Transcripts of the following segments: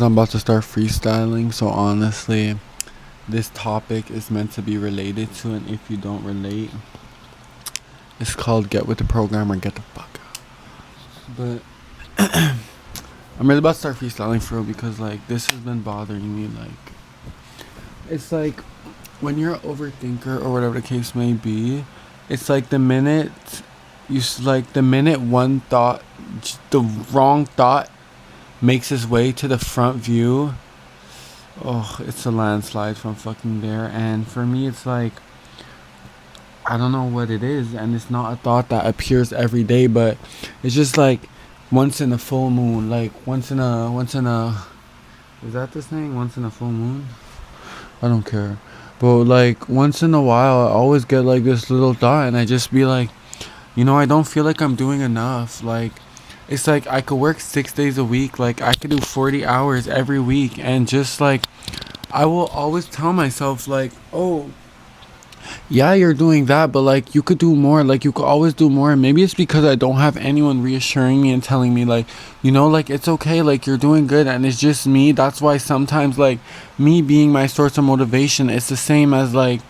I'm about to start freestyling, so honestly, this topic is meant to be related to, and if you don't relate, it's called Get with the Program or Get the Fuck Out. But I'm really about to start freestyling for real because, like, this has been bothering me. Like, it's like when you're an overthinker or whatever the case may be, it's like the minute one thought, the wrong thought makes its way to the front view. Oh, it's a landslide from fucking there. And for me, it's like, I don't know what it is. And it's not a thought that appears every day, but it's just like once in a full moon. Like, is that the saying? Once in a full moon? I don't care. But like, once in a while, I always get like this little thought, and I just be like, I don't feel like I'm doing enough. Like, it's like I could work 6 days a week. Like, I could do 40 hours every week. And just like, I will always tell myself, like, oh, yeah, you're doing that, but like, you could do more. Like, you could always do more. And maybe it's because I don't have anyone reassuring me and telling me, like, like, it's okay. Like, you're doing good. And it's just me. That's why sometimes, like, me being my source of motivation, it's the same as, like,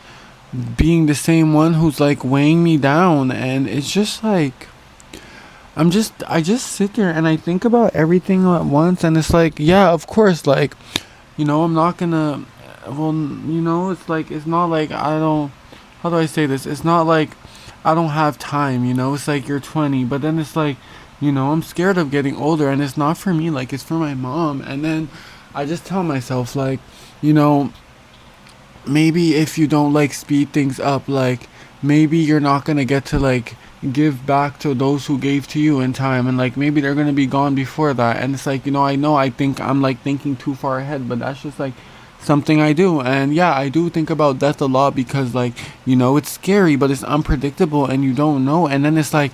being the same one who's, like, weighing me down. And it's just like, I just sit there and I think about everything at once. And it's like, yeah, of course, like, I'm not gonna, well, it's like, it's not like I don't, how do I say this? It's not like I don't have time, it's like you're 20, but then it's like, I'm scared of getting older, and it's not for me, like, it's for my mom. And then I just tell myself, like, you know, maybe if you don't, like, speed things up, like, maybe you're not gonna get to, like, give back to those who gave to you in time, and like maybe they're gonna be gone before that. And it's like, I think I'm like thinking too far ahead, but that's just like something I do. And yeah, I do think about death a lot because, like, it's scary, but it's unpredictable and you don't know. And then it's like,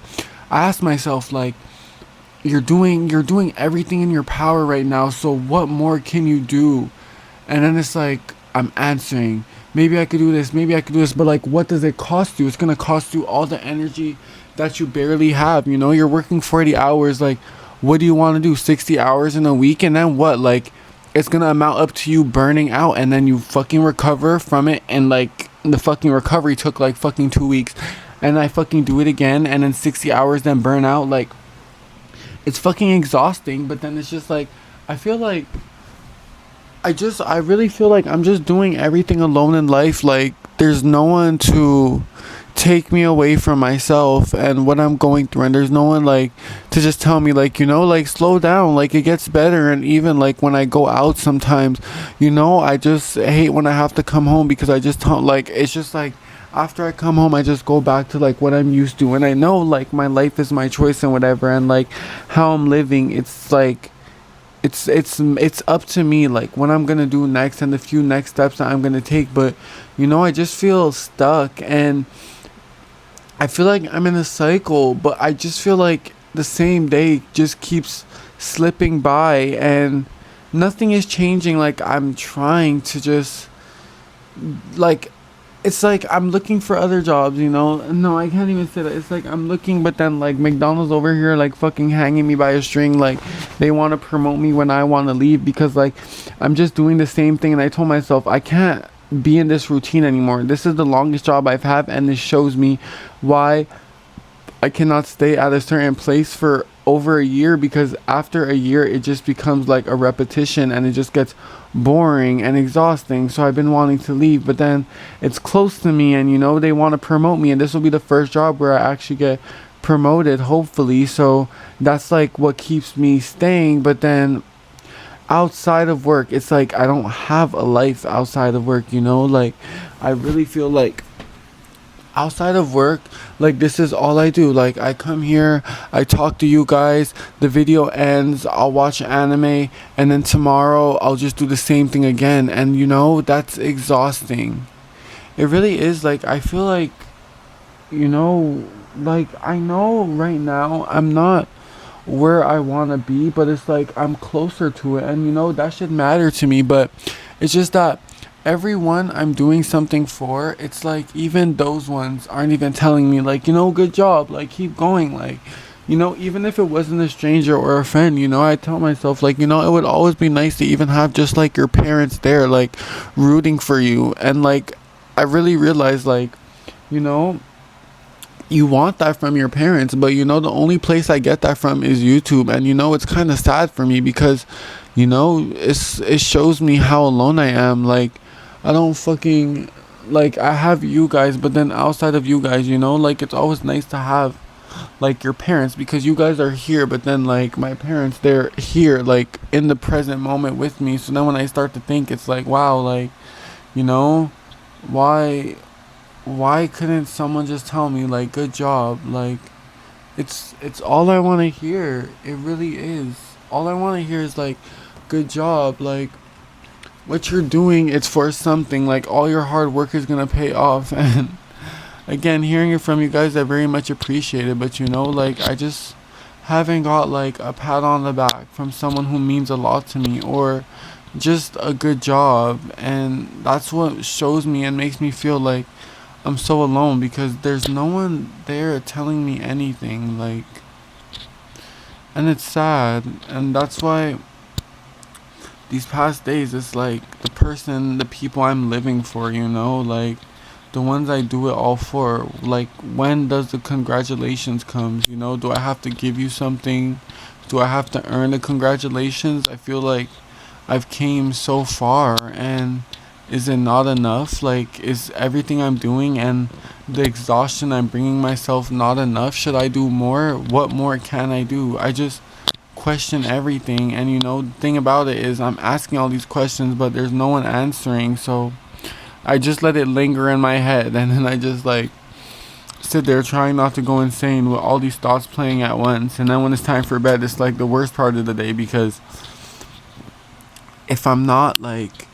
I ask myself, like, you're doing everything in your power right now, so what more can you do? And then it's like, I'm answering, maybe I could do this, maybe I could do this, but like, what does it cost you? It's gonna cost you all the energy that you barely have. You're working 40 hours. Like, what do you want to do? 60 hours in a week, and then what? Like, it's gonna amount up to you burning out, and then you fucking recover from it, and like, the fucking recovery took like fucking 2 weeks, and I fucking do it again, and then 60 hours, then burn out. Like, it's fucking exhausting. But then it's just like, I feel like I really feel like I'm just doing everything alone in life. Like, there's no one to take me away from myself and what I'm going through, and there's no one, like, to just tell me, like, like, slow down, like, it gets better. And even like when I go out sometimes, I just hate when I have to come home because I just don't, like, it's just like, after I come home, I just go back to like what I'm used to, and I know, like, my life is my choice and whatever, and like how I'm living, it's like, it's up to me, like, what I'm gonna do next and the few next steps that I'm gonna take. But I just feel stuck, and I feel like I'm in a cycle, but I just feel like the same day just keeps slipping by and nothing is changing. Like, I'm trying to just, like, it's like I'm looking for other jobs, No, I can't even say that. It's like I'm looking, but then, like, McDonald's over here, like, fucking hanging me by a string. Like, they want to promote me when I want to leave because, like, I'm just doing the same thing. And I told myself, I can't be in this routine anymore. This is the longest job I've had, and this shows me why I cannot stay at a certain place for over a year, because after a year it just becomes like a repetition and it just gets boring and exhausting. So I've been wanting to leave, but then it's close to me, and they want to promote me, and this will be the first job where I actually get promoted, hopefully. So that's like what keeps me staying. But then outside of work, it's like I don't have a life outside of work, like, I really feel like outside of work, like, this is all I do. Like, I come here, I talk to you guys, the video ends, I'll watch anime, and then tomorrow I'll just do the same thing again. And that's exhausting. It really is. Like, I feel like, like, I know right now I'm not where I want to be, but it's like I'm closer to it, and that should matter to me. But it's just that everyone I'm doing something for, it's like even those ones aren't even telling me, like, good job, like, keep going, like, Even if it wasn't a stranger or a friend, I tell myself, like, it would always be nice to even have just like your parents there, like, rooting for you. And like, I really realized, like, you know, you want that from your parents, but the only place I get that from is YouTube. And it's kind of sad for me because, it shows me how alone I am. Like, I don't fucking, like, I have you guys, but then outside of you guys, like, it's always nice to have like your parents because you guys are here, but then like my parents, they're here like in the present moment with me. So then when I start to think, it's like, wow, like, you know why why couldn't someone just tell me like good job? Like, it's all I want to hear. It really is. All I want to hear is like good job. Like, what you're doing, it's for something. Like, all your hard work is going to pay off. And again, hearing it from you guys, I very much appreciate it. But like, I just haven't got like a pat on the back from someone who means a lot to me, or just a good job. And that's what shows me and makes me feel like I'm so alone, because there's no one there telling me anything. Like, and it's sad. And that's why these past days, it's like the people I'm living for, like the ones I do it all for. Like, when does the congratulations comes? Do I have to give you something? Do I have to earn the congratulations? I feel like I've came so far, and is it not enough? Like, is everything I'm doing and the exhaustion I'm bringing myself not enough? Should I do more? What more can I do? I just question everything. And the thing about it is, I'm asking all these questions, but there's no one answering. So I just let it linger in my head, and then I just like sit there trying not to go insane with all these thoughts playing at once. And then when it's time for bed, it's like the worst part of the day, because if I'm not like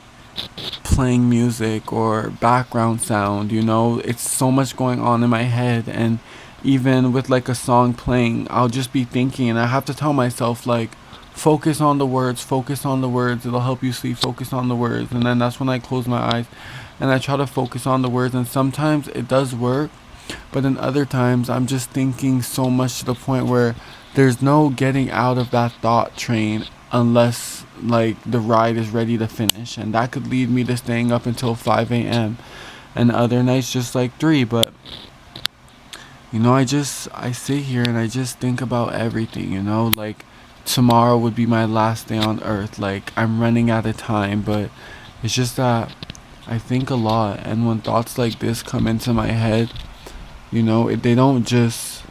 playing music or background sound, it's so much going on in my head. And even with like a song playing, I'll just be thinking, and I have to tell myself, like, focus on the words, focus on the words, it'll help you sleep, focus on the words. And then that's when I close my eyes and I try to focus on the words. And sometimes it does work, but then other times I'm just thinking so much to the point where there's no getting out of that thought train unless like the ride is ready to finish. And that could lead me to staying up until 5 a.m. and other nights just like 3. But I sit here and I just think about everything. Like, tomorrow would be my last day on earth. Like, I'm running out of time. But it's just that I think a lot, and when thoughts like this come into my head, they don't just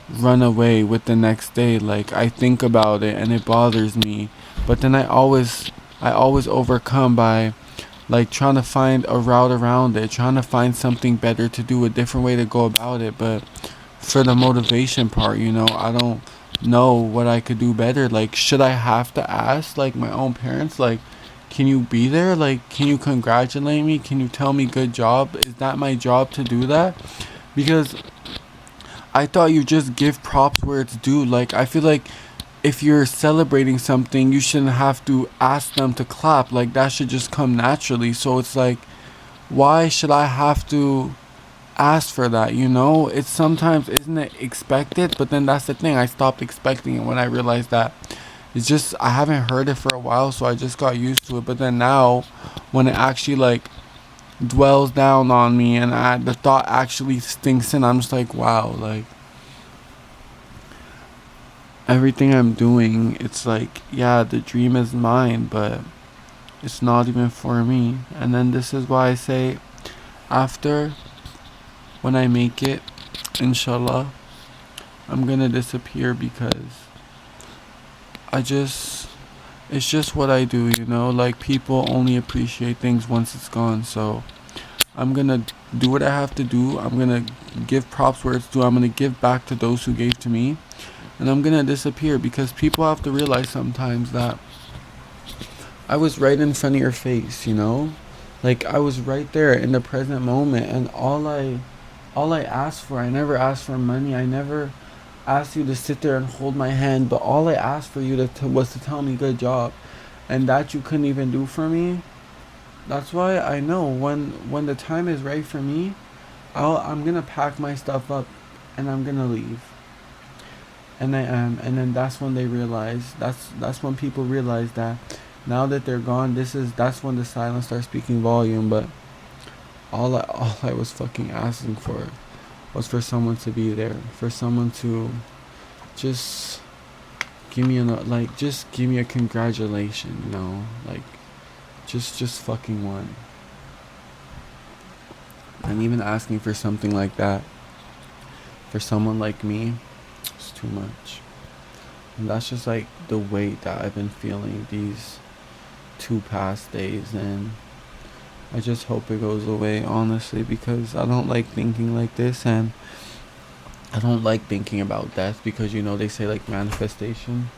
run away with the next day. Like, I think about it and it bothers me, but then I always overcome by like trying to find a route around it, trying to find something better to do, a different way to go about it. But for the motivation part, I don't know what I could do better. Like, should I have to ask like my own parents, like, can you be there? Like, can you congratulate me? Can you tell me good job? Is that my job to do that? Because I thought you just give props where it's due. Like, I feel like if you're celebrating something, you shouldn't have to ask them to clap. Like, that should just come naturally. So it's like, why should I have to ask for that? It's sometimes, isn't it expected? But then that's the thing. I stopped expecting it when I realized that it's just, I haven't heard it for a while, so I just got used to it. But then now, when it actually like dwells down on me, and the thought actually stinks in, I'm just like, wow, like, everything I'm doing, it's like, yeah, the dream is mine, but it's not even for me. And then this is why I say, after, when I make it, inshallah, I'm gonna disappear, because I just, it's just what I do, like, people only appreciate things once it's gone. So I'm gonna do what I have to do. I'm gonna give props where it's due. I'm gonna give back to those who gave to me, and I'm gonna disappear, because people have to realize sometimes that I was right in front of your face, like, I was right there in the present moment. And all I asked for, I never asked for money. I never asked you to sit there and hold my hand, but all I asked for you was to tell me good job, and that you couldn't even do for me. That's why I know when the time is right for me, I'm gonna pack my stuff up and I'm gonna leave. And then that's when they realize, that's when people realize that now that they're gone, that's when the silence starts speaking volume. But all I was fucking asking for was for someone to be there, for someone to just give me just give me a congratulation, like just fucking one. And even asking for something like that for someone like me, it's too much. And that's just like the weight that I've been feeling these 2 past days, and I just hope it goes away, honestly, because I don't like thinking like this, and I don't like thinking about death because they say like manifestation.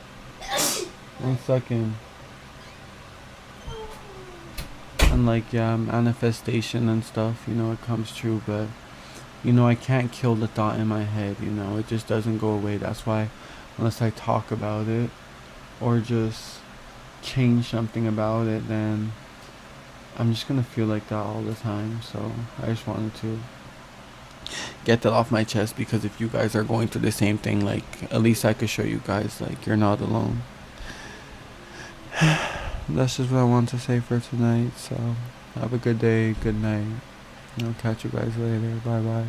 1 second. And like, yeah, manifestation and stuff, it comes true, but I can't kill the thought in my head, it just doesn't go away. That's why, unless I talk about it or just change something about it, then I'm just gonna feel like that all the time. So I just wanted to get that off my chest, because if you guys are going through the same thing, like, at least I could show you guys like you're not alone. That's just what I want to say for tonight. So have a good day, good night. I'll catch you guys later. Bye bye.